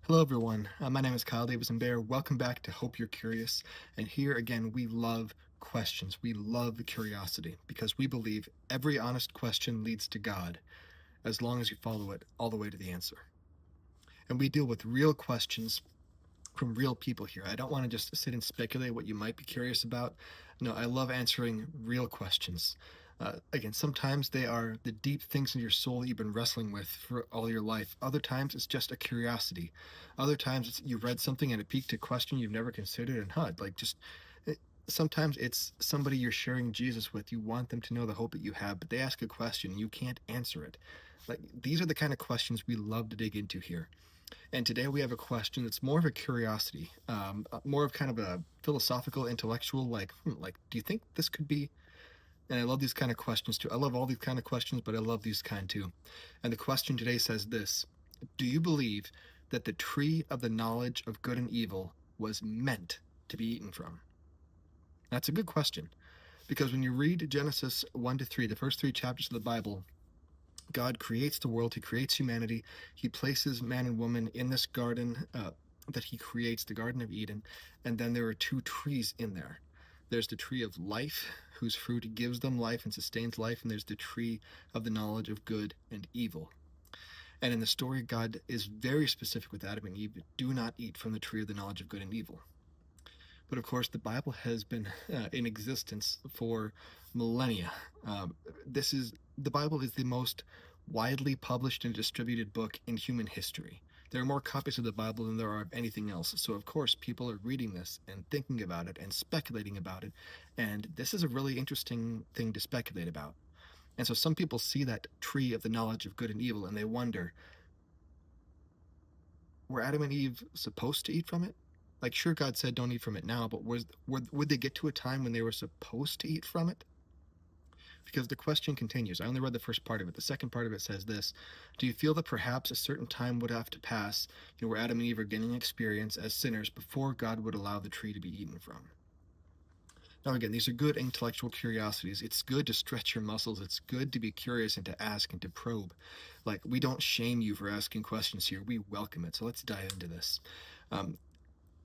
Hello, everyone. My name is Kyle Davison Bear. Welcome back to Hope You're Curious. And here again, we love questions. We love curiosity because we believe every honest question leads to God as long as you follow it all the way to the answer. And we deal with real questions from real people here. I don't want to just sit and speculate what you might be curious about. No, I love answering real questions. Again, sometimes they are the deep things in your soul you've been wrestling with for all your life. Other times it's just a curiosity. Other times it's you read something and it piqued a question you've never considered and HUD. Sometimes it's somebody you're sharing Jesus with. You want them to know the hope that you have, but they ask a question and you can't answer it. Like these are the kind of questions we love to dig into here. And today we have a question that's more of a curiosity, more of kind of a philosophical, intellectual, do you think this could be? And I love these kind of questions too. I love all these kind of questions, but I love these kind too. And the question today says this: do you believe that the tree of the knowledge of good and evil was meant to be eaten from? That's a good question because when you read Genesis 1 to 3, the first three chapters of the Bible, God creates the world, He creates humanity, He places man and woman in this garden that He creates, the Garden of Eden, and then there are two trees in there. There's the tree of life, whose fruit gives them life and sustains life, and there's the tree of the knowledge of good and evil. And in the story, God is very specific with Adam and Eve: do not eat from the tree of the knowledge of good and evil. But of course, the Bible has been in existence for millennia. This is the Bible is the most widely published and distributed book in human history. There are more copies of the Bible than there are of anything else. So of course, people are reading this and thinking about it and speculating about it. And this is a really interesting thing to speculate about. And so some people see that tree of the knowledge of good and evil and they wonder, were Adam and Eve supposed to eat from it? Like, sure, God said don't eat from it now, but would they get to a time when they were supposed to eat from it? Because the question continues. I only read the first part of it. The second part of it says this: do you feel that perhaps a certain time would have to pass, where Adam and Eve are gaining experience as sinners before God would allow the tree to be eaten from? Now, again, these are good intellectual curiosities. It's good to stretch your muscles. It's good to be curious and to ask and to probe. Like, we don't shame you for asking questions here. We welcome it. So let's dive into this. Um,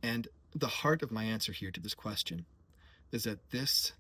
and the heart of my answer here to this question is that this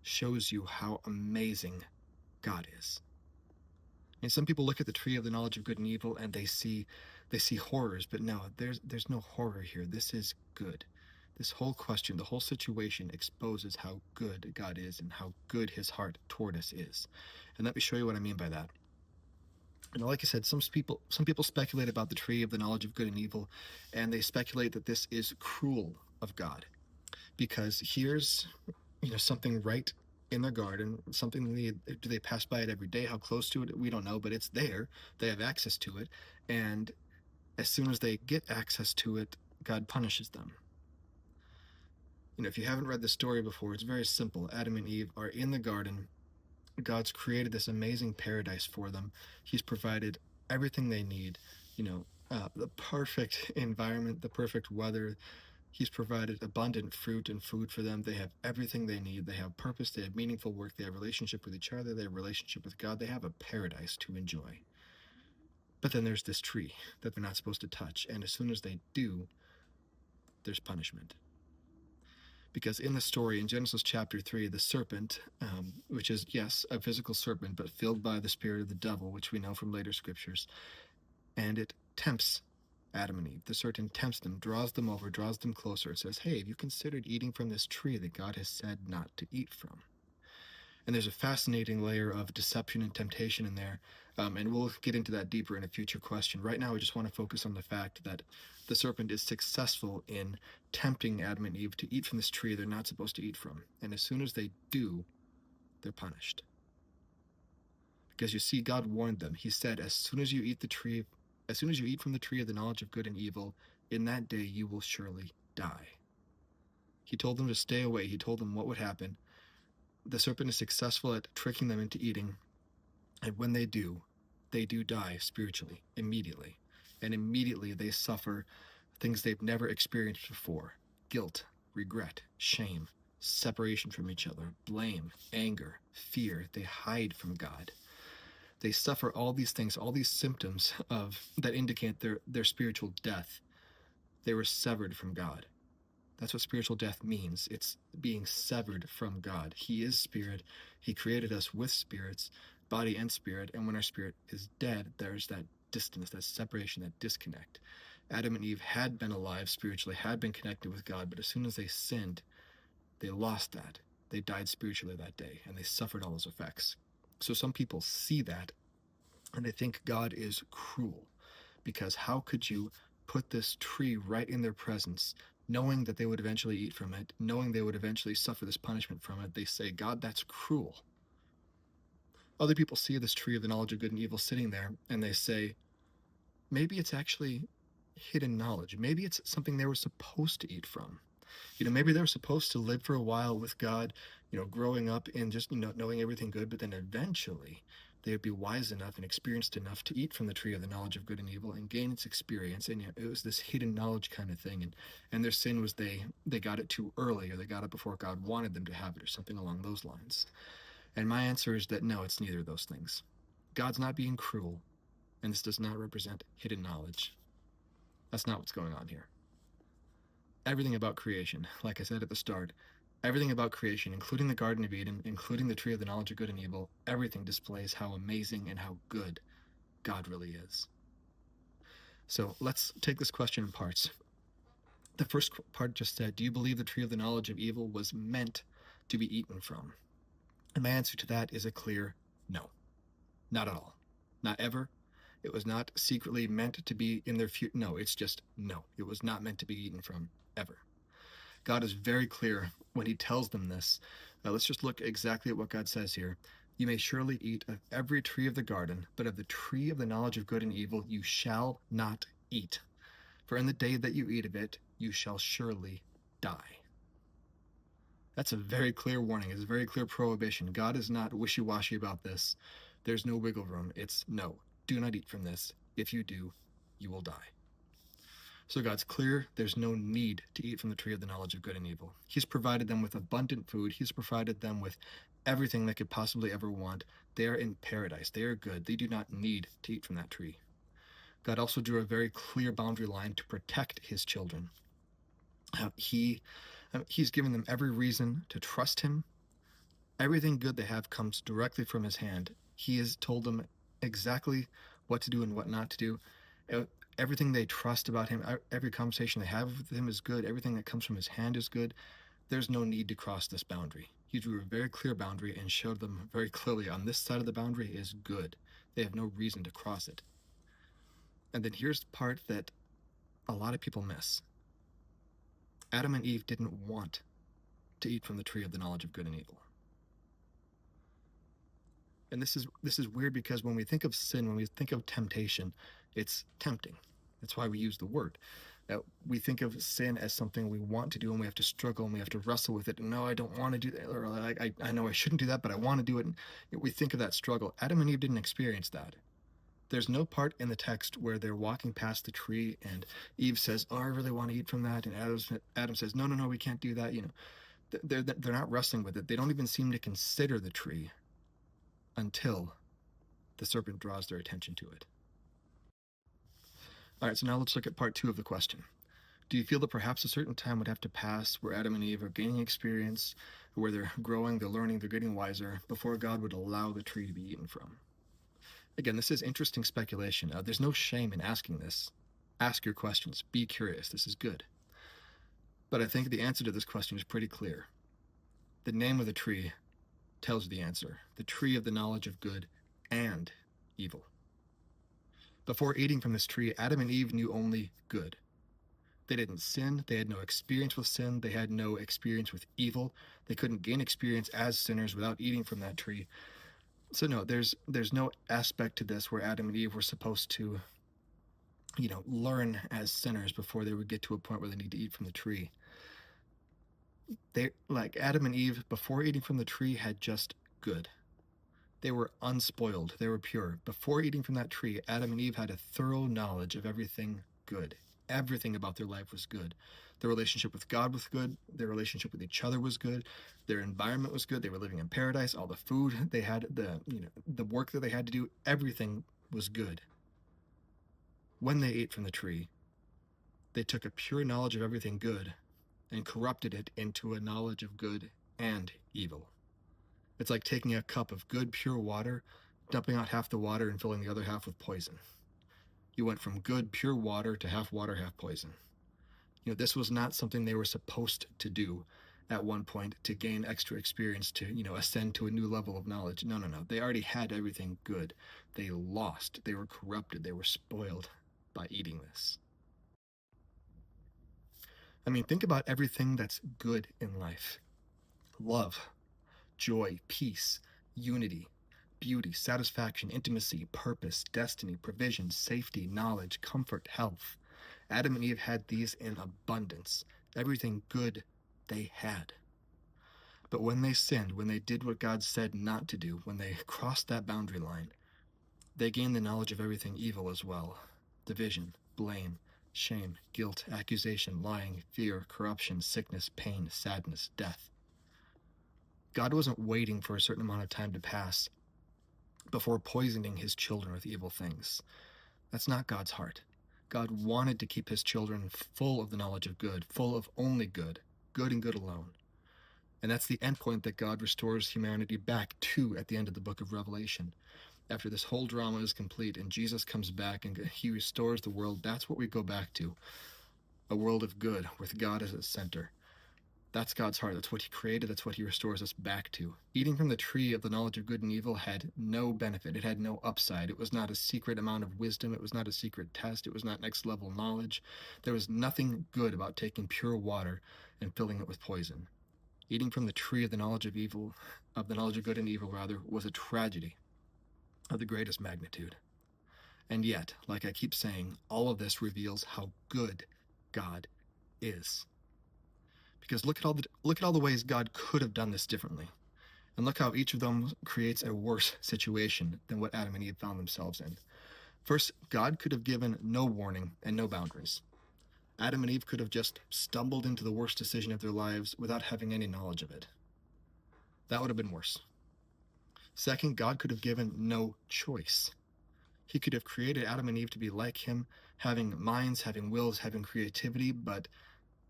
shows you how amazing God is. And some people look at the tree of the knowledge of good and evil and they see horrors, but no, there's no horror here. This is good. This whole question, the whole situation exposes how good God is and how good His heart toward us is. And let me show you what I mean by that. And like I said, some people speculate about the tree of the knowledge of good and evil, and they speculate that this is cruel of God because here's something right in their garden, something do they pass by it every day? How close to it? We don't know, but it's there. They have access to it, and as soon as they get access to it, God punishes them. If you haven't read the story before, it's very simple. Adam and Eve are in the garden. God's created this amazing paradise for them. He's provided everything they need, the perfect environment, the perfect weather. He's provided abundant fruit and food for them. They have everything they need. They have purpose. They have meaningful work. They have relationship with each other. They have relationship with God. They have a paradise to enjoy. But then there's this tree that they're not supposed to touch. And as soon as they do, there's punishment. Because in the story, in Genesis chapter 3, the serpent, which is, yes, a physical serpent, but filled by the spirit of the devil, which we know from later scriptures, and it tempts Adam and Eve. The serpent tempts them, draws them over, draws them closer. It says, hey, have you considered eating from this tree that God has said not to eat from? And there's a fascinating layer of deception and temptation in there. And we'll get into that deeper in a future question. Right now, I just want to focus on the fact that the serpent is successful in tempting Adam and Eve to eat from this tree they're not supposed to eat from. And as soon as they do, they're punished. Because you see, God warned them. He said, as soon as you eat from the tree of the knowledge of good and evil, in that day you will surely die. He told them to stay away. He told them what would happen. The serpent is successful at tricking them into eating, and when they do die spiritually, immediately. And immediately they suffer things they've never experienced before: guilt, regret, shame, separation from each other, blame, anger, fear. They hide from God. They suffer all these things, all these symptoms that indicate their spiritual death. They were severed from God. That's what spiritual death means. It's being severed from God. He is spirit. He created us with spirits, body and spirit. And when our spirit is dead, there's that distance, that separation, that disconnect. Adam and Eve had been alive spiritually, had been connected with God, but as soon as they sinned, they lost that. They died spiritually that day, and they suffered all those effects. So some people see that, and they think God is cruel, because how could you put this tree right in their presence, knowing that they would eventually eat from it, knowing they would eventually suffer this punishment from it? They say, God, that's cruel. Other people see this tree of the knowledge of good and evil sitting there, and they say, maybe it's actually hidden knowledge. Maybe it's something they were supposed to eat from. Maybe they were supposed to live for a while with God, growing up and just, knowing everything good, but then eventually they would be wise enough and experienced enough to eat from the tree of the knowledge of good and evil and gain its experience. And it was this hidden knowledge kind of thing. And their sin was they got it too early, or they got it before God wanted them to have it, or something along those lines. And my answer is that no, it's neither of those things. God's not being cruel, and this does not represent hidden knowledge. That's not what's going on here. Everything about creation, like I said at the start, everything about creation, including the Garden of Eden, including the tree of the knowledge of good and evil, everything displays how amazing and how good God really is. So let's take this question in parts. The first part just said, do you believe the tree of the knowledge of evil was meant to be eaten from? And my answer to that is a clear no. Not at all. Not ever. It was not secretly meant to be in their future. No, it's just no. It was not meant to be eaten from, ever. God is very clear when he tells them this. Let's just look exactly at what God says here. You may surely eat of every tree of the garden, but of the tree of the knowledge of good and evil you shall not eat. For in the day that you eat of it, you shall surely die. That's a very clear warning. It's a very clear prohibition. God is not wishy-washy about this. There's no wiggle room. It's no. Do not eat from this. If you do, you will die. So God's clear. There's no need to eat from the tree of the knowledge of good and evil. He's provided them with abundant food. He's provided them with everything they could possibly ever want. They are in paradise. They are good. They do not need to eat from that tree. God also drew a very clear boundary line to protect his children. He's given them every reason to trust him. Everything good they have comes directly from his hand. He has told them exactly what to do and what not to do. Everything they trust about him, every conversation they have with him is good. Everything that comes from his hand is good. There's no need to cross this boundary. He drew a very clear boundary and showed them very clearly on this side of the boundary is good. They have no reason to cross it. And then here's the part that a lot of people miss. Adam and Eve didn't want to eat from the tree of the knowledge of good and evil. And this is weird because when we think of sin, when we think of temptation, it's tempting. That's why we use the word. We think of sin as something we want to do, and we have to struggle, and we have to wrestle with it. And no, I don't want to do that, or I know I shouldn't do that, but I want to do it. And we think of that struggle. Adam and Eve didn't experience that. There's no part in the text where they're walking past the tree and Eve says, "Oh, I really want to eat from that," and Adam says, "No, we can't do that." They're not wrestling with it. They don't even seem to consider the tree until the serpent draws their attention to it. All right, so now let's look at part 2 of the question. Do you feel that perhaps a certain time would have to pass where Adam and Eve are gaining experience, where they're growing, they're learning, they're getting wiser, before God would allow the tree to be eaten from? Again, this is interesting speculation. There's no shame in asking this. Ask your questions. Be curious. This is good. But I think the answer to this question is pretty clear. The name of the tree tells you the answer. The tree of the knowledge of good and evil. Before eating from this tree, Adam and Eve knew only good. They didn't sin. They had no experience with sin. They had no experience with evil. They couldn't gain experience as sinners without eating from that tree. So no, there's no aspect to this where Adam and Eve were supposed to, learn as sinners before they would get to a point where they need to eat from the tree. They, like Adam and Eve, before eating from the tree, had just good. They were unspoiled. They were pure. Before eating from that tree, Adam and Eve had a thorough knowledge of everything good. Everything about their life was good. Their relationship with God was good. Their relationship with each other was good. Their environment was good. They were living in paradise. All the food they had, the work that they had to do, everything was good. When they ate from the tree, They took a pure knowledge of everything good and corrupted it into a knowledge of good and evil. It's like taking a cup of good, pure water, dumping out half the water and filling the other half with poison. You went from good, pure water to half water, half poison. This was not something they were supposed to do at one point to gain extra experience, to, ascend to a new level of knowledge. No, no, no. They already had everything good. They lost. They were corrupted. They were spoiled by eating this. I mean, think about everything that's good in life: love, joy, peace, unity, beauty, satisfaction, intimacy, purpose, destiny, provision, safety, knowledge, comfort, health. Adam and Eve had these in abundance. Everything good they had. But when they sinned, when they did what God said not to do, when they crossed that boundary line, they gained the knowledge of everything evil as well: division, blame, shame, guilt, accusation, lying, fear, corruption, sickness, pain, sadness, death. God wasn't waiting for a certain amount of time to pass before poisoning his children with evil things. That's not God's heart. God wanted to keep his children full of the knowledge of good, full of only good, good and good alone. And that's the end point that God restores humanity back to at the end of the book of Revelation. After this whole drama is complete and Jesus comes back and he restores the world, that's what we go back to: a world of good with God as its center. That's God's heart. That's what he created. That's what he restores us back to. Eating from the tree of the knowledge of good and evil had no benefit. It had no upside. It was not a secret amount of wisdom. It was not a secret test. It was not next level knowledge. There was nothing good about taking pure water and filling it with poison. Eating from the tree of the knowledge of evil, of the knowledge of good and evil rather, was a tragedy of the greatest magnitude. And yet, like I keep saying, all of this reveals how good God is. Because look at all the ways God could have done this differently. And look how each of them creates a worse situation than what Adam and Eve found themselves in. First, God could have given no warning and no boundaries. Adam and Eve could have just stumbled into the worst decision of their lives without having any knowledge of it. That would have been worse. Second, God could have given no choice. He could have created Adam and Eve to be like him, having minds, having wills, having creativity, but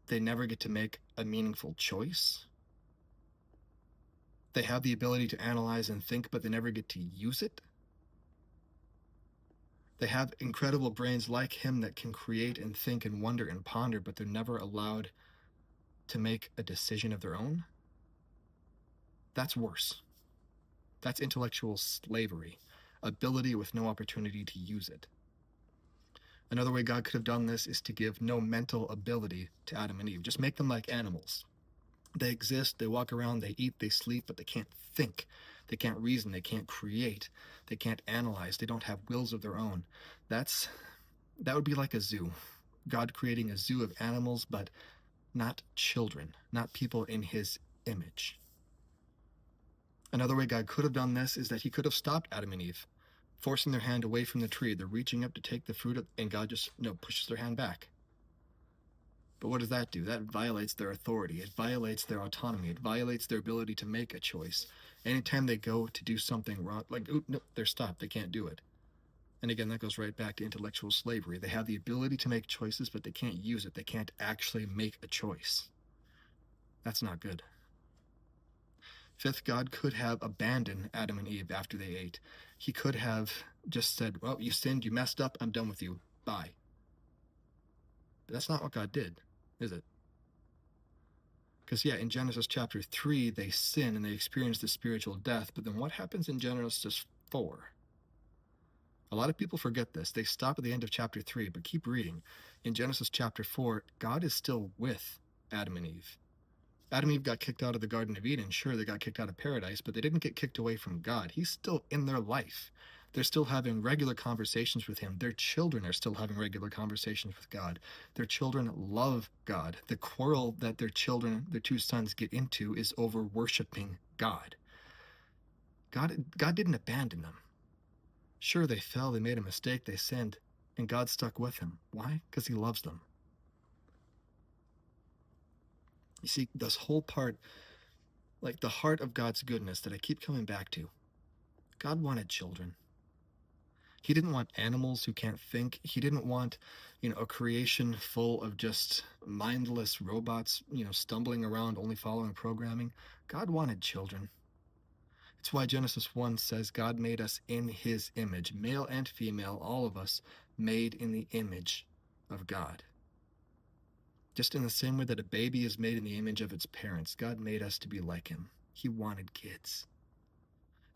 they never get to make a meaningful choice. They have the ability to analyze and think, but they never get to use it. They have incredible brains like him that can create and think and wonder and ponder, but they're never allowed to make a decision of their own. That's worse. That's intellectual slavery, ability with no opportunity to use it. Another way God could have done this is to give no mental ability to Adam and Eve. Just make them like animals. They exist, they walk around, they eat, they sleep, but they can't think. They can't reason, they can't create, they can't analyze, they don't have wills of their own. That would be like a zoo. God creating a zoo of animals, but not children, not people in his image. Another way God could have done this is that he could have stopped Adam and Eve, forcing their hand away from the tree. They're reaching up to take the fruit, and God just pushes their hand back. But what does that do? That violates their authority. It violates their autonomy. It violates their ability to make a choice. Anytime they go to do something wrong, like, no, they're stopped. They can't do it. And again, that goes right back to intellectual slavery. They have the ability to make choices, but they can't use it. They can't actually make a choice. That's not good. Fifth, God could have abandoned Adam and Eve after they ate. He could have just said, well, you sinned, you messed up, I'm done with you, bye. But that's not what God did, is it? Because, in Genesis chapter 3, they sin and they experience the spiritual death, but then what happens in Genesis 4? A lot of people forget this. They stop at the end of chapter 3, but keep reading. In Genesis chapter 4, God is still with Adam and Eve. Adam and Eve got kicked out of the Garden of Eden. Sure, they got kicked out of paradise, but they didn't get kicked away from God. He's still in their life. They're still having regular conversations with him. Their children are still having regular conversations with God. Their children love God. The quarrel that their children, their two sons, get into is over worshiping God. God didn't abandon them. Sure, they fell, they made a mistake, they sinned, and God stuck with them. Why? Because he loves them. You see, this whole part, like the heart of God's goodness that I keep coming back to, God wanted children. He didn't want animals who can't think. He didn't want, a creation full of just mindless robots, stumbling around only following programming. God wanted children. It's why Genesis 1 says God made us in his image, male and female, all of us made in the image of God. Just in the same way that a baby is made in the image of its parents, God made us to be like him. He wanted kids.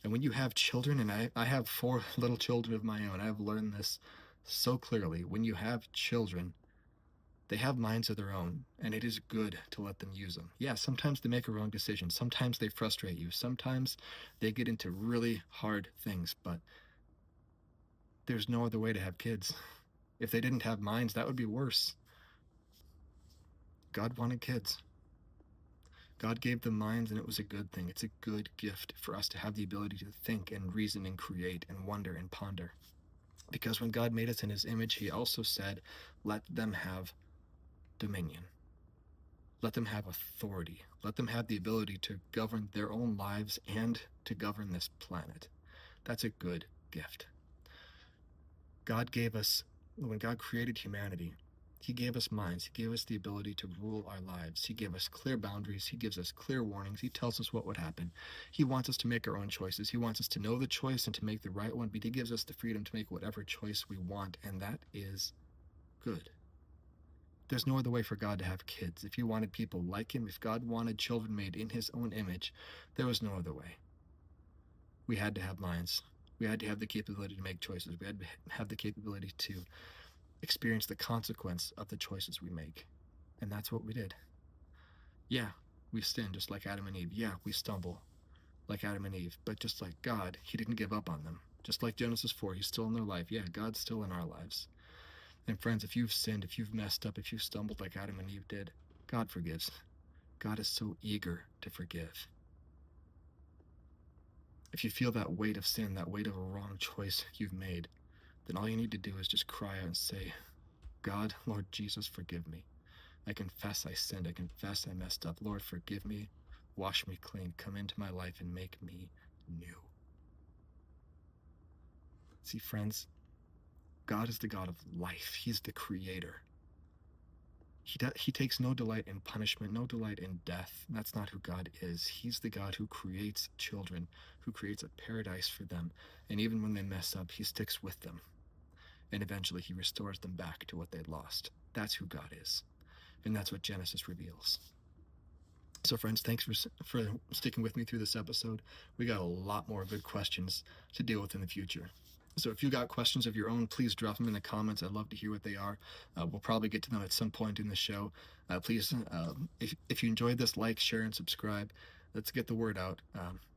And when you have children, and I have 4 little children of my own, I've learned this so clearly. When you have children, they have minds of their own, and it is good to let them use them. Yeah, sometimes they make a wrong decision. Sometimes they frustrate you. Sometimes they get into really hard things, but there's no other way to have kids. If they didn't have minds, that would be worse. God wanted kids. God gave them minds, and it was a good thing. It's a good gift for us to have the ability to think and reason and create and wonder and ponder. Because when God made us in his image, he also said, let them have dominion. Let them have authority. Let them have the ability to govern their own lives and to govern this planet. That's a good gift. God gave us, when God created humanity, he gave us minds. He gave us the ability to rule our lives. He gave us clear boundaries. He gives us clear warnings. He tells us what would happen. He wants us to make our own choices. He wants us to know the choice and to make the right one, but he gives us the freedom to make whatever choice we want, and that is good. There's no other way for God to have kids. If he wanted people like him, if God wanted children made in his own image, there was no other way. We had to have minds. We had to have the capability to make choices. We had to have the capability to experience the consequence of the choices we make. And that's what we did. Yeah, we sin just like Adam and Eve. Yeah, we stumble like Adam and Eve. But just like God, he didn't give up on them. Just like Genesis 4, he's still in their life. Yeah, God's still in our lives. And friends, if you've sinned, if you've messed up, if you've stumbled like Adam and Eve did, God forgives. God is so eager to forgive. If you feel that weight of sin, that weight of a wrong choice you've made, then all you need to do is just cry out and say, God, Lord Jesus, forgive me. I confess I sinned. I confess I messed up. Lord, forgive me. Wash me clean. Come into my life and make me new. See, friends, God is the God of life. He's the creator. He takes no delight in punishment, no delight in death. That's not who God is. He's the God who creates children, who creates a paradise for them. And even when they mess up, he sticks with them. And eventually he restores them back to what they'd lost. That's who God is. And that's what Genesis reveals. So friends, thanks for sticking with me through this episode. We got a lot more good questions to deal with in the future. So if you got questions of your own, please drop them in the comments. I'd love to hear what they are. We'll probably get to them at some point in the show. Please, if you enjoyed this, like, share, and subscribe. Let's get the word out.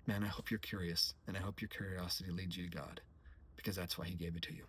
Man, I hope you're curious, and I hope your curiosity leads you to God, because that's why he gave it to you.